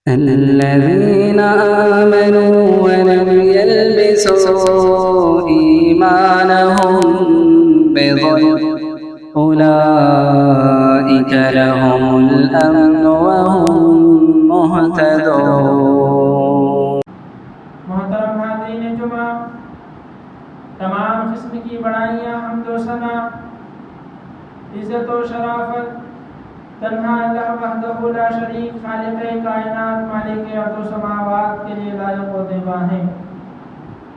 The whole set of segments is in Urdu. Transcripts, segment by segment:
الذين آمنوا ولم يلبسوا إيمانهم بظلم أولئك لهم الأمن وهم مهتدون۔ محترم حاضرین جمعہ، تمام قسم کی بڑائیاں، حمد و ثنا، عزت و شرافت تنہا اللہ وحدہ لا شریک، خالق کائنات، مالک ارض و سماوات کے لیے لائق و دیبا ہیں۔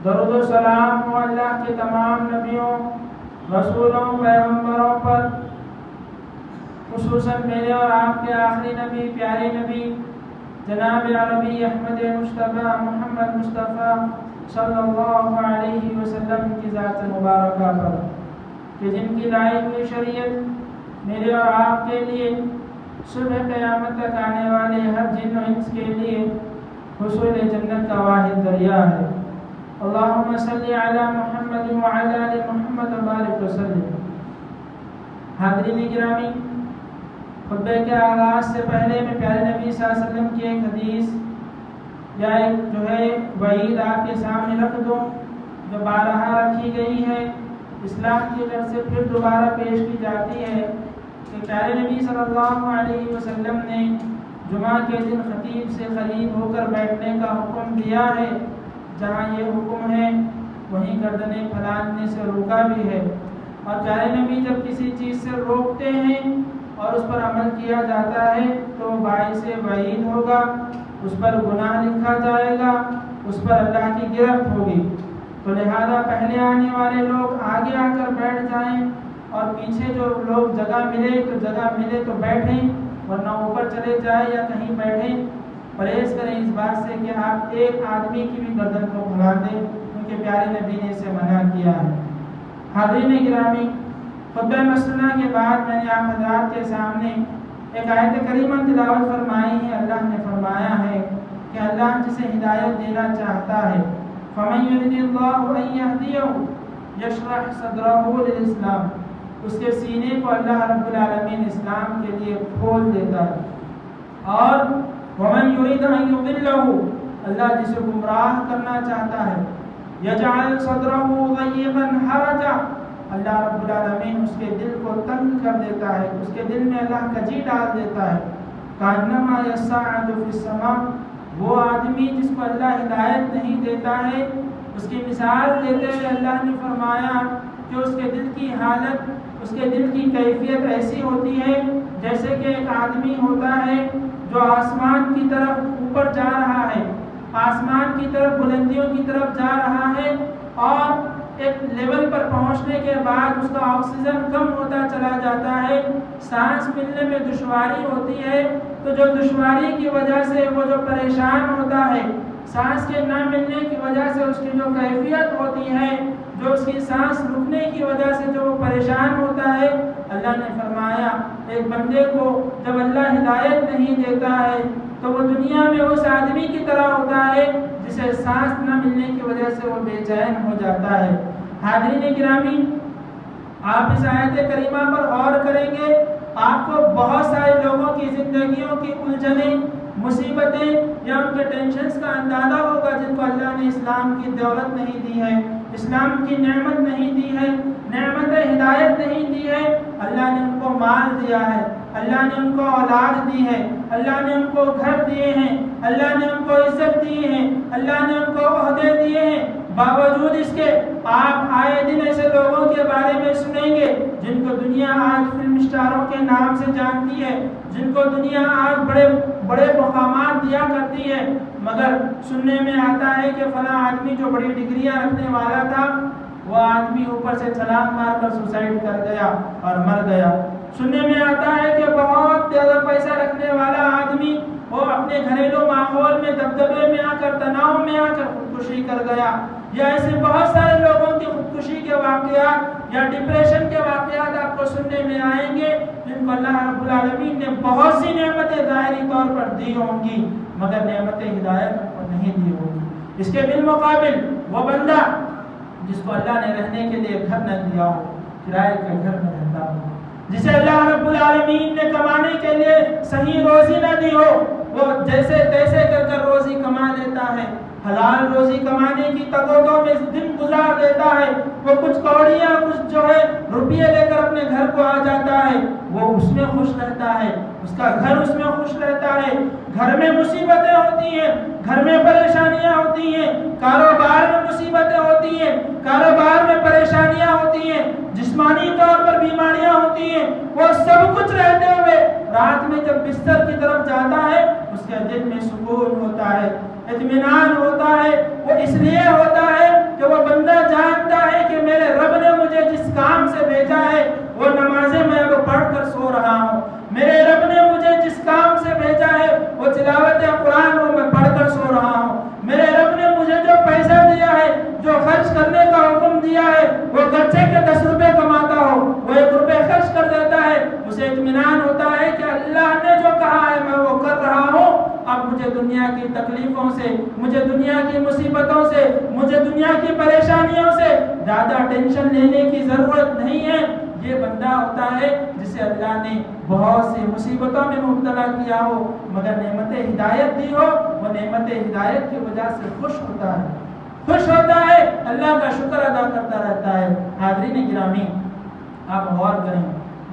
درود و سلام ہو اللہ کے تمام نبیوں، رسولوں، پیغمبروں پر، خصوصاً میرے اور آپ کے آخری نبی، پیارے نبی جناب عربی احمد مصطفیٰ محمد مصطفیٰ صلی اللہ علیہ وسلم کی ذات مبارکہ پر، کہ جن کی لائی ہوئی شریعت میرے اور آپ کے لیے صبح قیامت تک آنے والے ہر جن و انس کے لیے حصول جنت کا واحد ذریعہ ہے۔ اللہم صلی علی محمد وعلی آل محمد وبارک وسلم۔ حاضرین گرامی، خطبے کے آغاز سے پہلے میں پیارے نبی صلی اللہ علیہ وسلم کی ایک حدیث یا ایک وعید آپ کے سامنے رکھ دوں، جو بارہا رکھی گئی ہے، اسلام کی طرف سے پھر دوبارہ پیش کی جاتی ہے، کہ پیارے نبی صلی اللہ علیہ وسلم نے جمعہ کے دن خطیب سے قریب ہو کر بیٹھنے کا حکم دیا ہے۔ جہاں یہ حکم ہے وہیں گردنیں پھیلانے سے روکا بھی ہے، اور پیارے نبی جب کسی چیز سے روکتے ہیں اور اس پر عمل کیا جاتا ہے تو باعث وعید ہوگا، اس پر گناہ لکھا جائے گا، اس پر اللہ کی گرفت ہوگی۔ تو لہذا پہلے آنے والے لوگ آگے آ کر بیٹھ جائیں، اور پیچھے جو لوگ جگہ ملے تو بیٹھیں، ورنہ اوپر چلے جائیں یا کہیں بیٹھیں۔ پرہیز کریں اس بات سے کہ آپ ایک آدمی کی بھی گردن کو پھیلا دیں، کیونکہ پیارے نبی نے اسے منع کیا ہے۔ حاضرین گرامی، خطبہ مسنونہ کے بعد میں نے آپ حضرات کے سامنے ایک آیت کریمہ تلاوت فرمائی ہے۔ اللہ نے فرمایا ہے کہ اللہ جسے ہدایت دینا چاہتا ہے، فَمَن يُرِدِ اللَّهُ أَن يَهْدِيَهُ يَشْرَحْ صَدْرَهُ لِلْإِسْلَامِ، اس کے سینے کو اللہ رب العالمین اسلام کے لیے کھول دیتا ہے۔ اور وَمَن يُرِدْ أَن يُضِلَّهُ، اللہ جسے گمراہ کرنا چاہتا ہے، يَجْعَلْ صَدْرَهُ ضَيِّقًا حَرَجًا، اللہ رب العالمین اس کے دل کو تنگ کر دیتا ہے، اس کے دل میں اللہ کجی ڈال دیتا ہے۔ كَأَنَّمَا يَصَّعَّدُ فِي السَّمَاءِ، وہ آدمی جس کو اللہ ہدایت نہیں دیتا ہے، اس کی مثال دیتے ہوئے اللہ نے فرمایا کہ اس کے دل کی حالت، اس کے دل کی کیفیت ایسی ہوتی ہے جیسے کہ ایک آدمی ہوتا ہے جو آسمان کی طرف اوپر جا رہا ہے، آسمان کی طرف، بلندیوں کی طرف جا رہا ہے، اور ایک لیول پر پہنچنے کے بعد اس کا آکسیجن کم ہوتا چلا جاتا ہے، سانس ملنے میں دشواری ہوتی ہے، تو جو دشواری کی وجہ سے وہ جو پریشان ہوتا ہے، سانس کے نہ ملنے کی وجہ سے اس کی جو کیفیت ہوتی ہے، جو اس کی سانس رکنے کی وجہ سے جو پریشان ہوتا ہے، اللہ نے فرمایا ایک بندے کو جب اللہ ہدایت نہیں دیتا ہے تو وہ دنیا میں اس آدمی کی طرح ہوتا ہے جسے سانس نہ ملنے کی وجہ سے وہ بے چین ہو جاتا ہے۔ حاضرین گرامی، آپ اس آیت کریمہ پر غور کریں گے، آپ کو بہت سارے لوگوں کی زندگیوں کی الجھنیں، مصیبتیں یا ان کے ٹینشنز کا اندازہ ہوگا، جن کو اللہ نے اسلام کی دولت نہیں دی ہے، اسلام کی نعمت نہیں دی ہے، نعمت ہدایت نہیں دی ہے۔ اللہ نے ان کو مال دیا ہے، اللہ نے ان کو اولاد دی ہے، اللہ نے ان کو گھر دیے ہیں، اللہ نے ان کو عزت دی ہے، اللہ نے ان کو عہدے دیے ہیں، باوجود اس کے آپ آئے دن ایسے لوگوں کے بارے میں سنیں گے جن کو دنیا آج فلم اسٹاروں کے نام سے جانتی ہے، جن کو دنیا آج بڑے مقامات دیا کرتی ہے، مگر سننے میں آتا ہے کہ فلاں آدمی جو بڑی ڈگریاں رکھنے والا تھا، وہ آدمی اوپر سے چھلانگ مار کر سوسائڈ کر گیا اور مر گیا۔ سننے میں آتا ہے کہ بہت زیادہ پیسہ رکھنے والا آدمی وہ اپنے گھریلو ماحول میں دبدبے میں آ کر، تناؤ میں آ کر خودکشی کر گیا، یا ایسے بہت سارے لوگوں کی خودکشی کے واقعات یا ڈپریشن کے واقعات آپ کو سننے میں آئیں گے، جن کو اللہ رب العالمین نے بہت سی نعمتیں ظاہری طور پر دی ہوں گی، مگر نعمت ہدایت کو نہیں دی ہوگی۔ اس کے بالمقابل وہ بندہ جس کو اللہ نے رہنے کے لیے گھر نہ دیا ہو، کرائے کے گھر میں رہتا ہو، جسے اللہ رب العالمین نے کمانے کے لیے صحیح روزی نہ دی ہو، وہ جیسے تیسے ہے، حلال روزی کمانے کی تگودوں میں دن گزار دیتا ہے، وہ کچھ کوڑیاں کچھ جو ہے روپیے لے کر اپنے گھر کو آ جاتا ہے، وہ اس میں خوش رہتا ہے، اس کا گھر اس میں خوش رہتا ہے۔ گھر میں مصیبتیں ہوتی ہیں، گھر میں پریشانیاں ہوتی ہیں، کاروبار میں مصیبتیں ہوتی ہیں، کاروبار میں پریشانیاں ہوتی ہیں، جسمانی طور پر بیماریاں ہوتی ہیں، وہ سب کچھ رہتے ہوئے رات میں جب بستر کی طرف جاتا ہے اس کے دل میں سکون ہوتا ہے، اطمینان ہوتا ہے۔ وہ اس لیے ہوتا ہے کہ وہ بندہ جانتا ہے کہ میرے رب نے مجھے جس کام سے بھیجا ہے وہ نمازیں میں اب پڑھ کر سو رہا ہوں، میرے رب نے مجھے جس کام سے بھیجا ہے وہ تلاوت قرآن وہ میں پڑھ کر سو رہا ہوں، میرے رب نے مجھے جو پیسہ دیا ہے، جو خرچ کرنے کا حکم دیا ہے، وہ گرچہ کے 10 روپے کماتا ہو وہ 1 روپے خرچ کر دیتا ہے، اسے اطمینان ہوتا ہے کہ اللہ نے جو کہا ہے میں وہ کر رہا ہوں۔ اب مجھے دنیا کی تکلیفوں سے، مجھے دنیا کی مصیبتوں سے، مجھے دنیا کی پریشانیوں سے زیادہ ٹینشن لینے کی ضرورت نہیں ہے۔ یہ بندہ ہوتا ہے جسے اللہ نے بہت سی مصیبتوں میں مبتلا کیا ہو مگر نعمت ہدایت دی ہو، وہ نعمت ہدایت کی وجہ سے خوش ہوتا ہے، خوش ہوتا ہے، اللہ کا شکر ادا کرتا رہتا ہے۔ حاضرین گرامی، آپ غور کریں،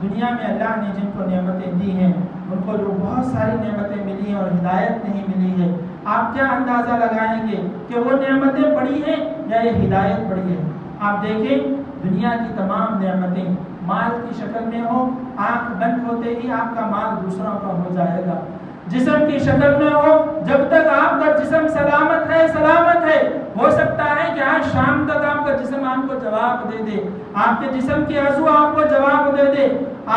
دنیا میں اللہ نے جن کو نعمتیں دی ہیں ان کو جو بہت ساری نعمتیں ملی ہیں اور ہدایت نہیں ملی ہے، آپ کیا اندازہ لگائیں گے کہ وہ نعمتیں بڑی ہیں یا یہ ہدایت بڑی ہے؟ آپ دیکھیں دنیا کی تمام نعمتیں مال کی شکل میں ہو، آنکھ بند ہوتے ہی آپ کا مال دوسروں کا ہو جائے گا، جسم کی شکل میں ہو، جب تک آپ کا جسم سلامت ہے، ہو سکتا ہے کہ آج شام تک آپ کا جسم آپ کو جواب دے دے، آپ کے جسم کے عضو آپ کو جواب دے دے،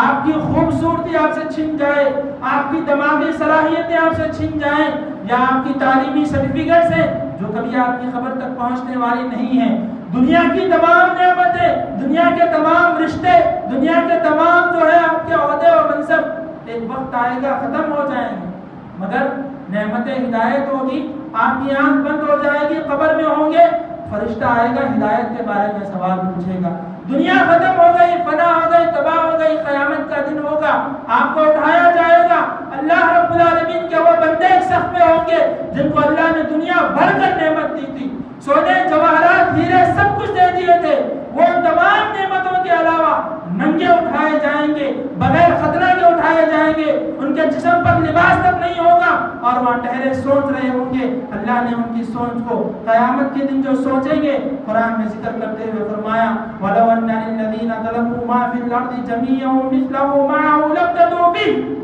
آپ کی خوبصورتی آپ سے چھن جائے، آپ کی دماغی صلاحیتیں آپ سے چھن جائیں، یا آپ کی تعلیمی سرٹیفکیٹس ہیں جو کبھی آپ کی خبر تک پہنچنے والی نہیں ہیں۔ دنیا کی تمام نعمتیں، دنیا کے تمام رشتے، دنیا کے تمام جو ہے آپ کے عہدے اور منصب ایک وقت آئے گا ختم ہو جائیں گے، مگر نعمت ہدایت ہوگی، آپ کی آنکھ بند ہو جائے گی، قبر میں ہوں گے، فرشتہ آئے گا ہدایت کے بارے میں سوال پوچھے گا، دنیا ختم ہو گئی، فنا ہو گئی، تباہ ہو گئی، قیامت کا دن ہوگا، آپ کو اٹھایا جائے گا، اللہ رب العالمین کے وہ بندے ایک صف میں ہوں گے جن کو اللہ نے دنیا بھر کر نعمت دی تھی، سونے جواہرات ہیرے سب کچھ دے دیے تھے، وہ تمام نعمتوں کے علاوہ ننگے اٹھائے جائیں گے، بغیر خطرہ کے اٹھائے جائیں گے، ان کے جسم پر لباس تک نہیں ہوگا اور وہاں ٹہرے سوچ رہے ہوں گے۔ اللہ نے ان کی سوچ کو قیامت کے دن جو سوچیں گے قرآن میں ذکر کرتے ہوئے فرمایا وَلَوْ أَنَّ لِلَّذِينَ ظَلَمُوا مَا فِي الْأَرْضِ جَمِيعًا مِثْلَهُ مَعَهُ لَافْتَدَوْا بِهِ۔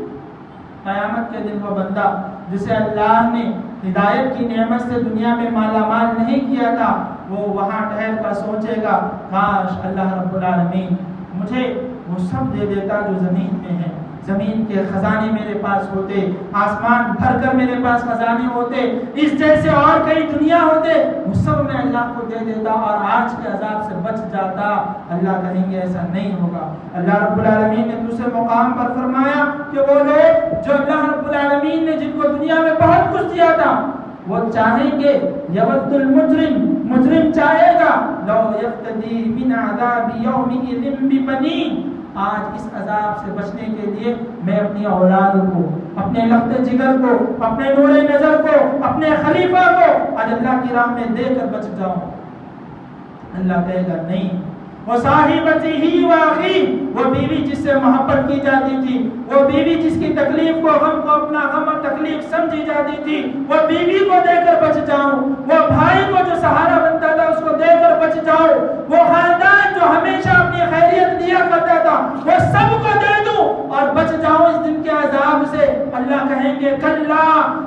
قیامت کے دن وہ بندہ جسے اللہ نے ہدایت کی نعمت سے دنیا میں مالا مال نہیں کیا تھا، وہ وہاں ٹھہر کر سوچے گا کاش اللہ رب العالمین مجھے وہ سب دے دیتا جو زمین میں ہے، زمین کے خزانے میرے پاس ہوتے، آسمان بھر کر میرے پاس خزانے ہوتے، اس جیسے اور کئی دنیا ہوتے، وہ سب میں اللہ کو دے دیتا اور آج کے عذاب سے بچ جاتا۔ اللہ کہیں گے ایسا نہیں ہوگا۔ اللہ رب العالمین نے دوسرے مقام پر فرمایا کہ وہ لوگ جو اللہ رب العالمین نے جن کو دنیا میں بہت کچھ دیا تھا وہ چاہیں گے، یود المجرم، مجرم چاہے گا، لو یفتدی من عذاب یومئذ ببنیہ، آج اس عذاب سے بچنے کے لیے میں اپنی اولاد کو، اپنے لخت جگر کو، اپنے نور نظر کو، اپنے خلیفہ کو آج اللہ کی راہ میں دے کر بچ جاؤں۔ اللہ کہے گا نہیں، وہ صاحبتی ہی واخی، وہ بیوی جس سے محبت کی جاتی تھی، وہ بیوی جس کی تکلیف کو، غم کو اپنا غم اور تکلیف سمجھی جاتی تھی، وہ بیوی کو دے کر بچ جاؤں، وہ بھائی کو جو سہارا بنتا تھا اس کو دے کر بچ جاؤں، وہ خاندان جو ہمیشہ اپنی خیریت دیا کرتا تھا وہ سب کو دے دوں اور بچ جاؤں اس دن کے عذاب سے۔ اللہ کہیں گے کلا،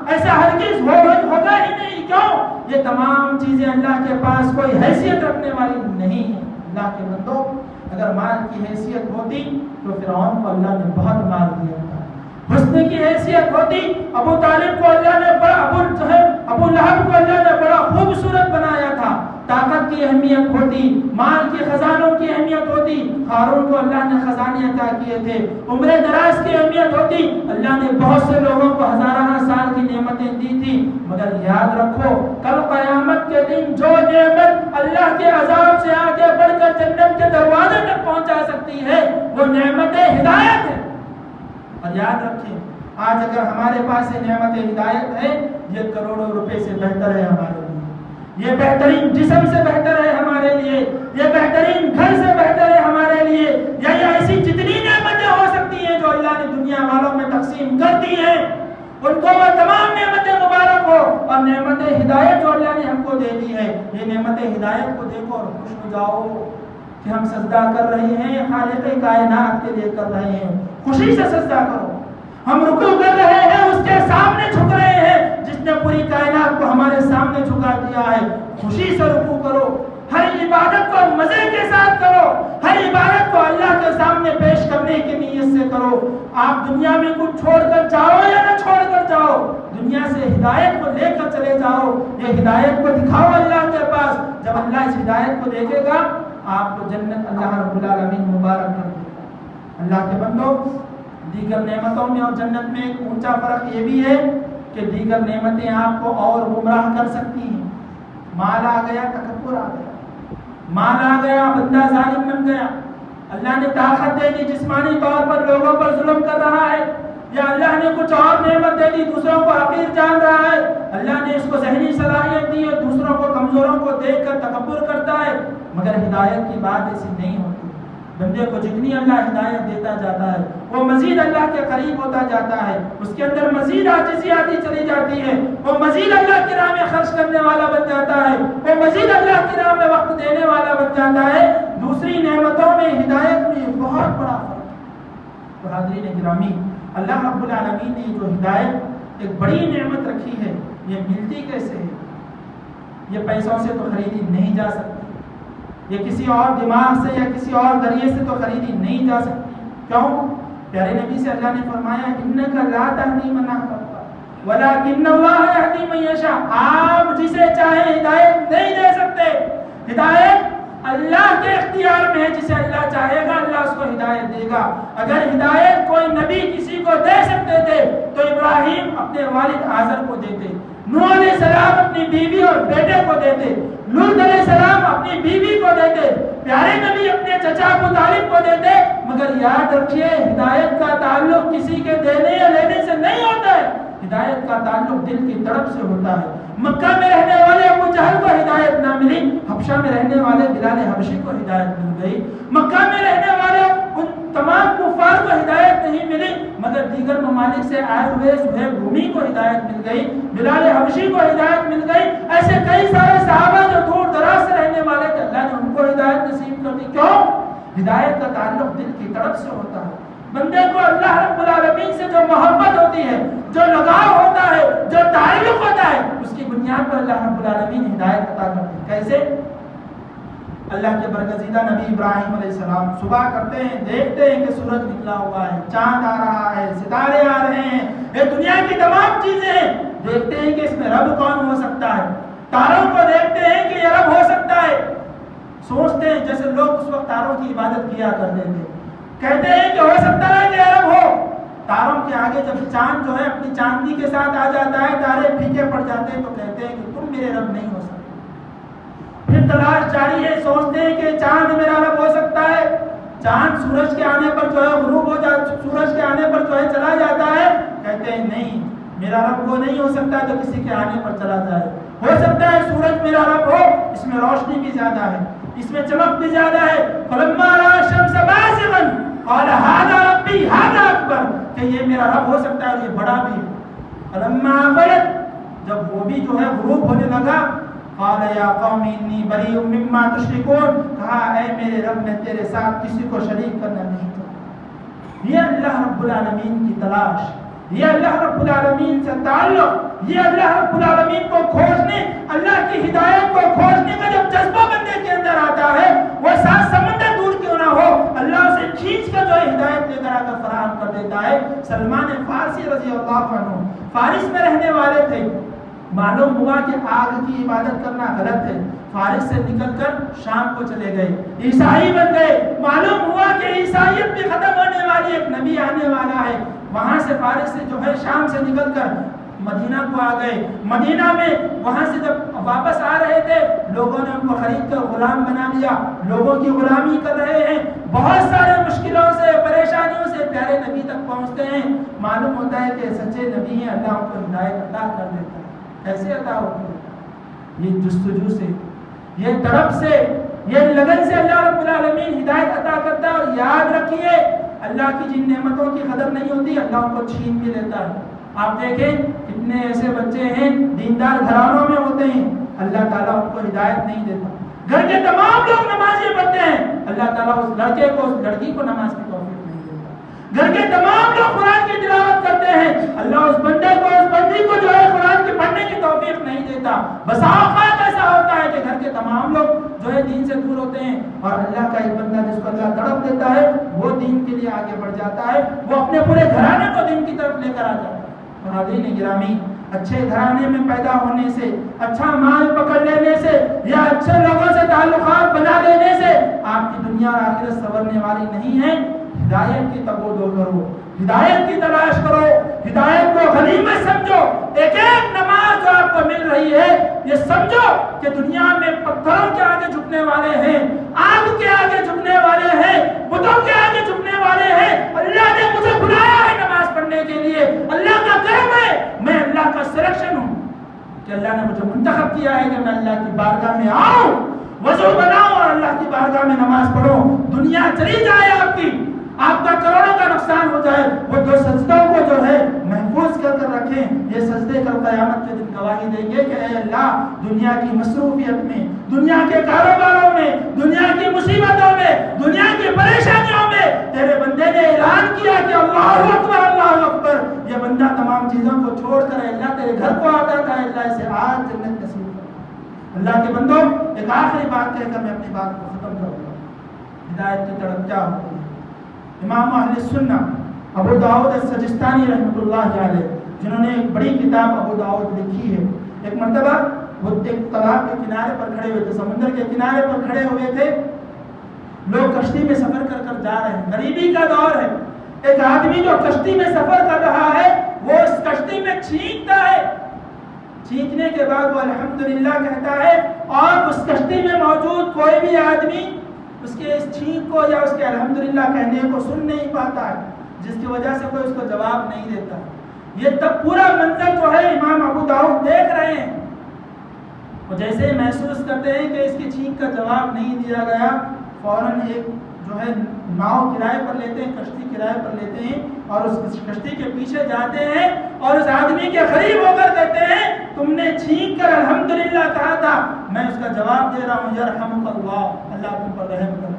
ایسا ہرگز ہوگا ہی نہیں۔ کیوں؟ یہ تمام چیزیں اللہ کے پاس کوئی حیثیت رکھنے والی نہیں ہے۔ اللہ کے بندوں، اگر مال کی حیثیت ہوتی تو فرعون کو اللہ نے بہت مال دیا تھا، حسن کی حیثیت ہوتی ابو طالب کو اللہ نے بڑا، ابو لہب کو اللہ نے بڑا خوبصورت بنایا تھا، طاقت کی اہمیت ہوتی، مال کے خزانوں کی اہمیت ہوتی، قارون کو اللہ نے خزانے عطا کیے تھے، عمر دراز کی اہمیت ہوتی، اللہ نے بہت سے لوگوں کو ہزارہ سال کی نعمتیں دی تھی، مگر یاد رکھو کل قیامت کے دن جو نعمت اللہ کے عذاب سے آگے بڑھ کر جنت کے دروازے تک پہنچا سکتی ہے وہ نعمت ہدایت ہے۔ اور یاد رکھیں آج اگر ہمارے پاس یہ نعمت ہدایت ہے، یہ کروڑوں روپے سے بہتر ہے ہمارے لیے، یہ بہترین جسم سے بہتر ہے ہمارے لیے، یہ بہترین گھر سے بہتر ہے ہمارے لیے، یا یہ ایسی جتنی نعمتیں ہو سکتی ہیں جو اللہ نے دنیا والوں میں تقسیم کر دی ہیں، ان کو وہ تمام نعمتیں مبارک ہو، اور نعمت ہدایت جو اللہ نے ہم کو دے دی ہے، یہ نعمت ہدایت کو دیکھو اور خوش ہو جاؤ کہ ہم سجدہ کر رہے ہیں، خالق کائنات کے لیے کر رہے ہیں، خوشی سے سجدہ کرو۔ ہم رکوع کر رہے ہیں، اس کے سامنے جھک رہے ہیں جس نے پوری کائنات کو ہمارے سامنے جھکا دیا ہے، خوشی سے رکوع کرو، ہر عبادت کو مزے کے ساتھ کرو، ہر عبادت کو اللہ کے سامنے پیش کرنے کی نیت سے کرو۔ آپ دنیا میں کچھ چھوڑ کر جاؤ یا نہ چھوڑ کر جاؤ، دنیا سے ہدایت کو لے کر چلے جاؤ، یہ ہدایت کو دکھاؤ اللہ کے پاس۔ جب اللہ اس ہدایت کو دیکھے گا آپ کو جنت اللہ رب العالمین مبارک کر دے گا۔ اللہ کے بندو، دیگر نعمتوں میں اور جنت میں ایک اونچا فرق یہ بھی ہے کہ دیگر نعمتیں آپ کو اور گمراہ کر سکتی ہیں۔ مال آ گیا، تکبر آ گیا، مال آ گیا، بندہ ظالم بن گیا، اللہ نے طاقت دے دی، جسمانی طور پر لوگوں پر ظلم کر رہا ہے، یا اللہ نے کچھ اور نعمت دے دی، دوسروں کو حقیر جان رہا ہے، اللہ نے اس کو ذہنی صلاحیت دی اور دوسروں کو کمزوروں کو دیکھ کر تکبر کرتا ہے۔ مگر ہدایت کی بات ایسی نہیں ہوتی۔ بندے کو جتنی اللہ ہدایت دیتا جاتا ہے وہ مزید اللہ کے قریب ہوتا جاتا ہے، اس کے اندر مزید عاجزی آتی چلی جاتی ہے، وہ مزید اللہ کی راہ میں خرچ کرنے والا بن جاتا ہے، وہ مزید اللہ کی راہ میں وقت دینے والا بن جاتا ہے۔ دوسری نعمتوں میں ہدایت میں بہت بڑا فرق ہے۔ تو حاضرین گرامی، اللہ رب العالمین نے جو ہدایت ایک بڑی نعمت رکھی ہے، یہ ملتی کیسے ہے؟ یہ پیسوں سے تو خریدی نہیں جا سکتی، یہ کسی اور دماغ سے یا کسی اور ذریعے سے تو خریدی نہیں جا سکتی۔ کیوں؟ پیارے نبی سے اللہ نے فرمایا انک لا تہدی من احببت ولکن اللہ یہدی من یشاء۔ آپ جسے چاہیں ہدایت نہیں دے سکتے، ہدایت اللہ کے اختیار میں ہے، جسے اللہ چاہے گا اللہ اس کو ہدایت دے گا۔ اگر ہدایت کوئی نبی کسی کو دے سکتے تھے تو ابراہیم اپنے والد آزر کو دیتے، نوح علیہ السلام اپنی بیوی اور بیٹے کو دیتے، لوط علیہ السلام اپنی بیوی کو دیتے، پیارے نبی اپنے چچا ابو طالب کو دیتے۔ مگر یاد رکھیے ہدایت کا تعلق کسی کے دینے یا لینے سے نہیں ہوتا ہے، ہدایت کا تعلق دل کی طرف سے ہوتا ہے۔ مکہ میں رہنے والے ابو جہل کو ہدایت نہ ملی، حبشہ میں رہنے والے بلال حبشی کو ہدایت مل گئی۔ مکہ میں رہنے والے ان تمام کفار کو ہدایت نہیں ملی، مگر دیگر ممالک سے آئے ہوئے صہیب رومی کو ہدایت مل گئی، بلال حبشی کو ہدایت مل گئی۔ ایسے کئی سارے صحابہ جو دور دراز سے رہنے والے تھے، اللہ نے ان کو ہدایت نصیب کر دی۔ کیوں؟ ہدایت کا تعلق دل کی طرف سے ہوتا ہے۔ بندے کو اللہ رب العالمین سے جو محبت ہوتی ہے، جو لگاؤ ہوتا ہے، جو تعلق ہوتا ہے، اس کی بنیاد پر اللہ رب العالمین ہدایت عطا کرتے ہیں۔ کیسے؟ اللہ کے برگزیدہ نبی ابراہیم علیہ السلام صبح کرتے ہیں، دیکھتے ہیں کہ سورج نکلا ہوا ہے، چاند آ رہا ہے، ستارے آ رہے ہیں، یہ دنیا کی تمام چیزیں ہیں، دیکھتے ہیں کہ اس میں رب کون ہو سکتا ہے، تاروں کو دیکھتے ہیں کہ یہ رب ہو سکتا ہے، سوچتے ہیں جیسے لوگ اس وقت تاروں کی عبادت کیا کرتے تھے، کہتے ہیں کہ ہو سکتا ہے کہ عرب ہو۔ تاروں کے آگے جب چاند جو ہے اپنی چاندنی کے ساتھ آ جاتا ہے، تارے پھیکے پڑ جاتے ہیں، تو کہتے ہیں کہ تم میرے رب نہیں ہو سکتے۔ پھر تلاش جاری ہے، سوچتے ہیں کہ چاند میرا رب ہو سکتا ہے، چاند سورج کے آنے پر جو ہے غروب ہو جاتا، سورج کے آنے پر جو ہے چلا جاتا ہے، کہتے ہیں نہیں میرا رب وہ نہیں ہو سکتا جو کسی کے آنے پر چلا جائے۔ ہو سکتا ہے سورج میرا رب ہو، اس میں روشنی بھی زیادہ ہے، اس میں چمک بھی زیادہ ہے۔ فلما رأى الشمس بازغا قال هذا ربي هذا اکبر، کہ یہ میرا رب ہو سکتا ہے اور یہ بڑا بھی ہے۔ فلما افلت، جب وہ بھی جو ہے غروب ہونے لگا، قال یا قوم انی بریء مما تشرکون، کہا اے میرے رب میں تیرے ساتھ کسی کو شریک کرنا نہیں چاہتا۔ یہ اللہ رب العالمین کی تلاش، یہ اللہ رب العالمین سے تعلق، یہ اللہ رب العالمین کو کھوجنے، اللہ کی ہدایت کو کھوجنے کا جب جذبہ بندے کے اندر آتا ہے، وہ سات سمندر دور کیوں نہ ہو، اللہ اسے کھینچ کر جو ہے ہدایت لے کر آ کر فراہم کر دیتا ہے۔ سلمان فارسی رضی اللہ عنہ فارس میں رہنے والے تھے، معلوم ہوا کہ آگ کی عبادت کرنا غلط ہے، فارس سے نکل کر شام کو چلے گئے، عیسائی بن گئے، معلوم ہوا کہ عیسائیت بھی ختم ہونے والی، ایک نبی آنے والا ہے، وہاں سے فارس سے جو ہے شام سے نکل کر مدینہ کو آ گئے. مدینہ میں وہاں سے جب واپس آ رہے تھے لوگوں نے ان کو خرید کر غلام بنا لیا, لوگوں کی غلامی کر رہے ہیں. بہت سارے مشکلوں سے پریشانیوں سے پیارے نبی تک پہنچتے ہیں. معلوم ہوتا ہے کہ سچے نبی ہیں, اللہ ان کو ہدایت عطا کر دیتا ہے. کیسے عطا ہوتا ہے؟ یہ جستجو سے, یہ تڑپ سے, یہ لگن سے اللہ رب العالمین ہدایت عطا کرتا ہے. اور یاد رکھیے اللہ کی جن نعمتوں کی قدر نہیں ہوتی اللہ ان کو چھین بھی لیتا ہے. آپ دیکھیں کتنے ایسے بچے ہیں دیندار گھرانوں میں ہوتے ہیں, اللہ تعالیٰ ان کو ہدایت نہیں دیتا. گھر کے تمام لوگ نمازیں پڑھتے ہیں, اللہ تعالیٰ اس لڑکے کو اس لڑکی کو نماز کی توفیق نہیں دیتا. گھر کے تمام لوگ قرآن کی تلاوت کرتے ہیں, اللہ اس بندے کو اس بندی کو جو ہے قرآن کے پڑھنے کی توفیق نہیں دیتا. بس اوقات ایسا ہوتا ہے کہ گھر کے تمام لوگ جو ہے دین سے دور ہوتے ہیں اور اللہ کا ایک بندہ جس کو اللہ تڑپ دیتا ہے وہ دین کے لیے آگے بڑھ جاتا ہے, وہ اپنے پورے گھرانے کو دین کی طرف لے کر آ جاتا ہے. حاضرین گرامی, اچھے گھرانے میں پیدا ہونے سے, اچھا مال پکڑ لینے سے یا اچھے لوگوں سے تعلقات بنا لینے سے آپ کی دنیا اور آخرت سنورنے والی نہیں ہے. ہدایت کی تگو کرو, ہدایت کی تلاش کرو, ہدایت کو غنیمت سمجھو. ایک ایک نماز جو آپ کو مل رہی ہے یہ سمجھو کہ دنیا میں پتھروں کے آگے جھکنے والے ہیں, آگ کے آگے جھکنے والے ہیں, بتوں کے آگے جھکنے والے ہیں. اللہ نے مجھے بلایا ہے نماز پڑھنے کے لیے, اللہ کا کرم ہے, میں اللہ کا سلیکشن ہوں کہ اللہ نے مجھے منتخب کیا ہے کہ میں اللہ کی بارگاہ میں آؤں, وضو بناؤں اور اللہ کی بارگاہ میں نماز پڑھوں. دنیا چلی جائے آپ کی, آپ کا کروڑوں کا نقصان ہو جائے, وہ دو سجدوں کو جو ہے محفوظ کر کر رکھیں. یہ سجدے کل قیامت کے دن گواہی دیں گے کہ اے اللہ دنیا کی مصروفیت میں, دنیا کے کاروباروں میں, دنیا کی مصیبتوں میں, دنیا کی پریشانیوں میں تیرے بندے نے اعلان کیا کہ اللہ اکبر اللہ اکبر. یہ بندہ تمام چیزوں کو چھوڑ کر اللہ تیرے گھر کو آتا تھا, اللہ اسے آج جنت نصیب کر. اللہ کے بندوں ایک آخری بات کہہ کر میں اپنی بات کو ختم کروں گا. ہدایت کی تڑپ کیا ہوتی ہے؟ امام اہل سنہ ابو داؤد السجستانی رحمۃ اللہ علیہ جنہوں نے ایک بڑی کتاب ابو داؤد لکھی ہے, ایک مرتبہ وہ ایک تالاب کے کنارے پر کھڑے ہوئے تھے, سمندر کے کنارے پر کھڑے ہوئے تھے. لوگ کشتی میں سفر کر کر جا رہے ہیں, غریبی کا دور ہے. ایک آدمی جو کشتی میں سفر کر رہا ہے وہ اس کشتی میں چھینکتا ہے, چھینکنے کے بعد وہ الحمدللہ کہتا ہے اور اس کشتی میں موجود کوئی بھی آدمی اس کے اس چھینک کو یا اس کے الحمدللہ کہنے کو سن نہیں پاتا ہے, جس کی وجہ سے کوئی اس کو جواب نہیں دیتا. یہ تب پورا منظر جو ہے امام ابو داؤد دیکھ رہے ہیں. وہ جیسے محسوس کرتے ہیں کہ اس کی چھینک کا جواب نہیں دیا گیا, فوراً ایک جو ہے ناؤ کرائے پر لیتے ہیں, کشتی کرائے پر لیتے ہیں اور اس کشتی کے پیچھے جاتے ہیں اور اس آدمی کے قریب ہو کر کہتے ہیں تم نے چھینک کر الحمدللہ کہا تھا, میں اس کا جواب دے رہا ہوں یرحمک اللہ, اللہ تم پر رحم کرے.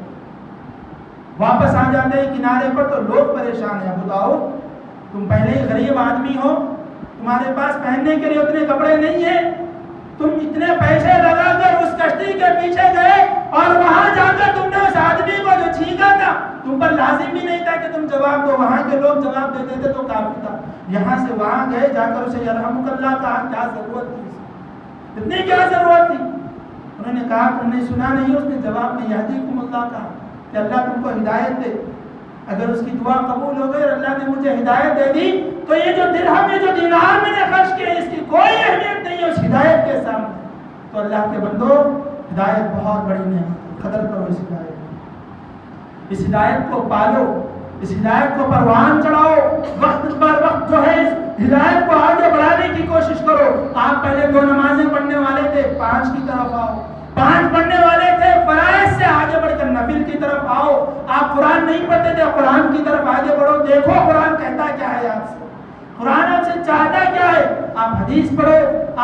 واپس آ جاتے ہیں کنارے پر تو لوگ پریشان ہیں. ابو داؤد تم پہلے ہی غریب آدمی ہو, تمہارے پاس پہننے کے لیے اتنے کپڑے نہیں ہیں, تم اتنے پیسے لگا کر اس کشتی کے پیچھے گئے اور وہاں جا کر تم نے اس آدمی کو جو چھینکا تھا تم پر لازم بھی نہیں تھا کہ تم جواب دو, وہاں کے لوگ جواب دیتے تھے تو کافی تھا. یہاں سے وہاں گئے, جا کر اسے یرحمک اللہ کہا, کیا ضرورت تھی, اتنی کیا ضرورت تھی. انہوں نے کہا تم نے سنا نہیں, اس نے جواب میں یہدیکم اللہ کہا کہ اللہ تم کو ہدایت دے. اگر اس کی دعا قبول ہو گئی اور اللہ نے مجھے ہدایت دے دی تو یہ جو درہم یہ جو دینار میں نے خرچ کیے اس کی کوئی اہمیت نہیں ہے اس ہدایت کے سامنے. تو اللہ کے بندو ہدایت بہت بڑی نعمت, قدر کرو اس ہدایت, اس ہدایت کو پالو, اس ہدایت کو پروان چڑھاؤ, وقت پر وقت جو ہے اس ہدایت کو آگے بڑھانے کی کوشش کرو. آپ پہلے 2 نمازیں پڑھنے والے تھے, 5 کی طرف آؤ. 5 پڑھنے والے تھے, فرائض سے آگے بڑھ کر نفل کی طرف آؤ. آپ قرآن نہیں پڑھتے تھے, قرآن کی طرف آگے بڑھو. دیکھو قرآن کہتا کیا ہے آپ سے, قرآن آپ سے چاہتا کیا ہے. آپ حدیث پڑھو,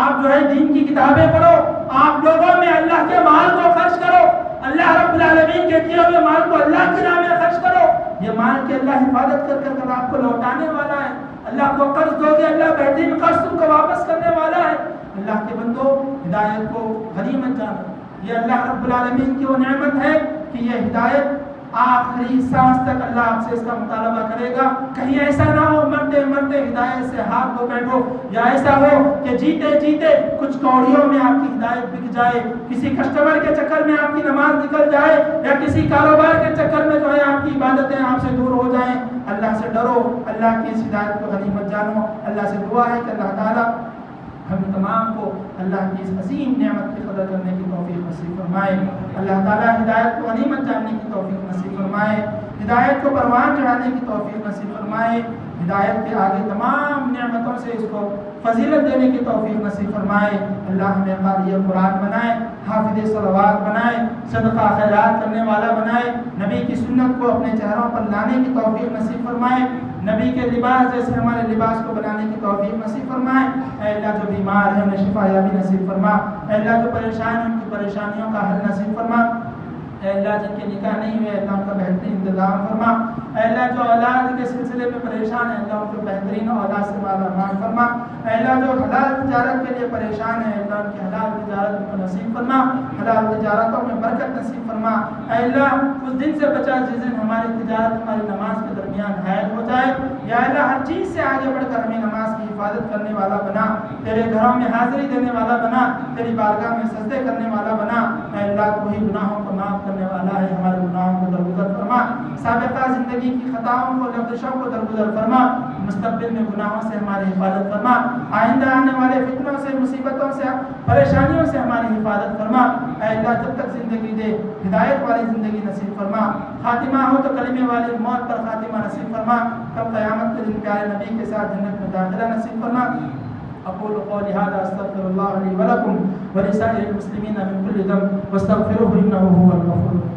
آپ جو ہے دین کی کتابیں پڑھو, آپ لوگوں میں اللہ کے مال کو خرچ کرو, اللہ رب العالمین کے دیے ہوئے مال کو اللہ کے نام میں خرچ کرو. یہ مال کی اللہ حفاظت کر کر آپ کو لوٹانے والا ہے. اللہ کو قرض دو گے, اللہ بہترین قرض تم کو واپس کرنے والا ہے. اللہ کے بندو ہدایت کو غنیمت جانو. یہ اللہ رب العالمین کی وہ نعمت ہے کہ یہ ہدایت آخری سانس تک اللہ آپ سے اس کا مطالبہ کرے گا. کہیں ایسا نہ ہو مرتے مرتے ہدایت سے ہاتھ دھو بیٹھو، یا ایسا ہو کہ جیتے جیتے کچھ کوڑیوں میں آپ کی ہدایت بک جائے، کسی کسٹمر کے چکر میں آپ کی نماز نکل جائے، یا کسی کاروبار کے چکر میں جو ہے آپ کی عبادتیں آپ سے دور ہو جائیں. اللہ سے ڈرو، اللہ کی اس ہدایت کو غنیمت جانو. اللہ سے دعا ہے کہ اللہ تعالیٰ ہم تمام کو اللہ کی اس عظیم نعمت کی قدر کرنے کی توفیق نصیب فرمائے. اللہ تعالیٰ ہدایت کو غنیمت جاننے کی توفیق نصیب فرمائے، ہدایت کو پروان چڑھانے کی توفیق نصیب فرمائے، ہدایت کے آگے تمام نعمتوں سے اس کو فضیلت دینے کی توفیق نصیب فرمائے. اللہ ہمیں قاری قرآن بنائے، حافظ صلوات بنائے، صدقہ خیرات کرنے والا بنائے، نبی کی سنت کو اپنے چہروں پر لانے کی توفیق نصیب فرمائے، نبی کے لباس جیسے ہمارے لباس کو بنانے کی توفیق نصیب فرمائے. اے اللہ جو بیمار ہیں انہیں شفا یابی نصیب فرما. اے اللہ جو پریشان ہیں ان کی پریشانیوں کا حل نصیب فرما. اے اللہ جن کے نکاح نہیں ہوئے اللہ ان کا بہترین انتظام فرما. اے اللہ جو اولاد کے سلسلے میں پریشان ہیں اللہ ان کو بہترین اولاد سے مالا مال فرما. اے اللہ جو حلال تجارت کے لیے پریشان ہیں اللہ ان کی حلال تجارت ان کو نصیب فرما، حلال تجارتوں میں برکت نصیب فرما. اے اللہ اس دن سے بچا جس دن ہماری تجارت ہماری نماز کے درمیان حائل ہو جائے. یا اللہ ہر چیز سے آگے بڑھ کر ہمیں نماز کی حفاظت کرنے والا بنا، تیرے گھروں میں حاضری دینے والا بنا، تیری بارگاہ میں سجدے کرنے والا بنا. اے اللہ تو ہی گناہوں کو معاف کرنے والا ہے، ہمارے گناہوں کو درگزر فرما، سابقہ زندگی کی خطاؤں کو لغزشوں کو درگزر فرما، مستقبل میں گناہوں سے ہماری حفاظت فرما، آئندہ آنے والے فتنوں سے مصیبتوں سے پریشانیوں سے ہماری حفاظت فرما. اے اللہ جب تک زندگی دے ہدایت والی زندگی نصیب فرما، خاتمہ ہو تو کلمے والی موت پر خاتمہ نصیب فرما، کل قیامت کے دن پیارے نبی کے ساتھ جنت میں داخلہ نصیب فرما. اقول قولي هذا استغفر الله لي ولكم ولسائر المسلمين من كل ذنب واستغفروه انه هو الغفور الرحيم.